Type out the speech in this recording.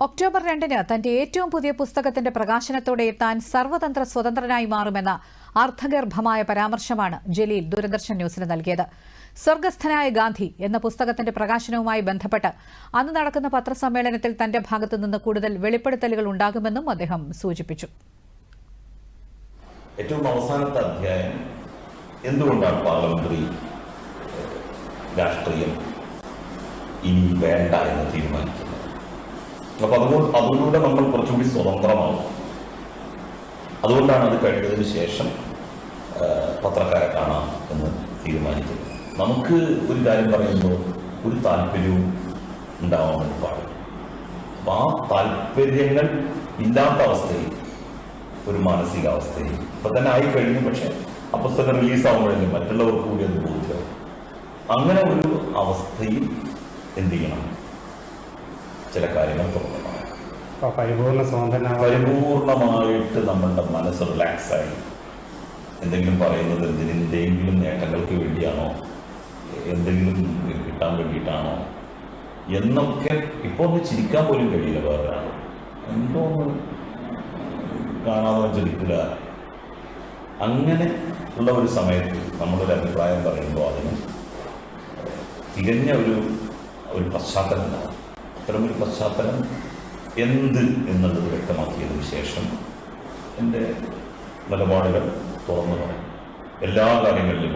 October 2-ന് തന്റെ ഏറ്റവും പുതിയ പുസ്തകത്തിന്റെ പ്രകാശനത്തോടെ താൻ സർവതന്ത്ര സ്വതന്ത്രനായി മാറുമെന്ന അർത്ഥഗർഭമായ പരാമർശമാണ് ജലീൽ ദൂരദർശൻ ന്യൂസിന് നൽകിയത്. സ്വർഗസ്ഥനായ ഗാന്ധി എന്ന പുസ്തകത്തിന്റെ പ്രകാശനവുമായി ബന്ധപ്പെട്ട് അന്ന് നടക്കുന്ന പത്രസമ്മേളനത്തിൽ തന്റെ ഭാഗത്തുനിന്ന് കൂടുതൽ വെളിപ്പെടുത്തലുകൾ ഉണ്ടാകുമെന്നും അദ്ദേഹം സൂചിപ്പിച്ചു. ഏറ്റവും അവസാനത്തെ അധ്യായം എന്തുകൊണ്ടാണ് പാർലമെന്ററി രാഷ്ട്രീയം ഇനി വേണ്ട എന്ന് തീരുമാനിക്കുന്നത്. അപ്പൊ അതിലൂടെ നമ്മൾ കുറച്ചുകൂടി സ്വതന്ത്രമാവും. അതുകൊണ്ടാണ് അത് കഴിഞ്ഞതിന് ശേഷം പത്രക്കാരെ കാണാം എന്ന് തീരുമാനിക്കുന്നത്. നമുക്ക് ഒരു കാര്യം പറയുമ്പോൾ ഒരു താല്പര്യവും ഉണ്ടാവാൻ വേണ്ടി പാടില്ല. അപ്പൊ ആ താല്പര്യങ്ങൾ ഇല്ലാത്ത അവസ്ഥയിൽ, ഒരു മാനസികാവസ്ഥയിൽ ഇപ്പൊ തന്നെ ആയി കഴിഞ്ഞു. പക്ഷെ ആ പുസ്തകം റിലീസാവുമ്പോഴല്ലേ മറ്റുള്ളവർക്ക് കൂടി അത് ബോധിക്കും. അങ്ങനെ ഒരു അവസ്ഥയിൽ എന്ത് ചെയ്യണം? ചില കാര്യങ്ങൾ തുറന്നതാണ്. പരിപൂർണമായിട്ട് നമ്മളുടെ മനസ്സ് റിലാക്സായി എന്തെങ്കിലും പറയുന്നത് എന്തിനെങ്കിലും നേട്ടങ്ങൾക്ക് വേണ്ടിയാണോ, എന്തെങ്കിലും കിട്ടാൻ വേണ്ടിയിട്ടാണോ എന്നൊക്കെ ഇപ്പോൾ ഒന്ന് ചിരിക്കാൻ പോലും കഴിയില്ല. വേറൊരാൾ എന്തോ ഒന്ന് കാണാതെ ചിരിക്കില്ല. അങ്ങനെ ഉള്ള ഒരു സമയത്ത് നമ്മളൊരു അഭിപ്രായം പറയുമ്പോൾ അതിന് തികഞ്ഞ ഒരു പശ്ചാത്തലം ഉണ്ടാകും. അത്തരമൊരു പശ്ചാത്തലം എന്ത് എന്നുള്ളത് വ്യക്തമാക്കിയതിനു ശേഷം എൻ്റെ നിലപാടുകൾ തുറന്നു പറയും. എല്ലാ കാര്യങ്ങളിലും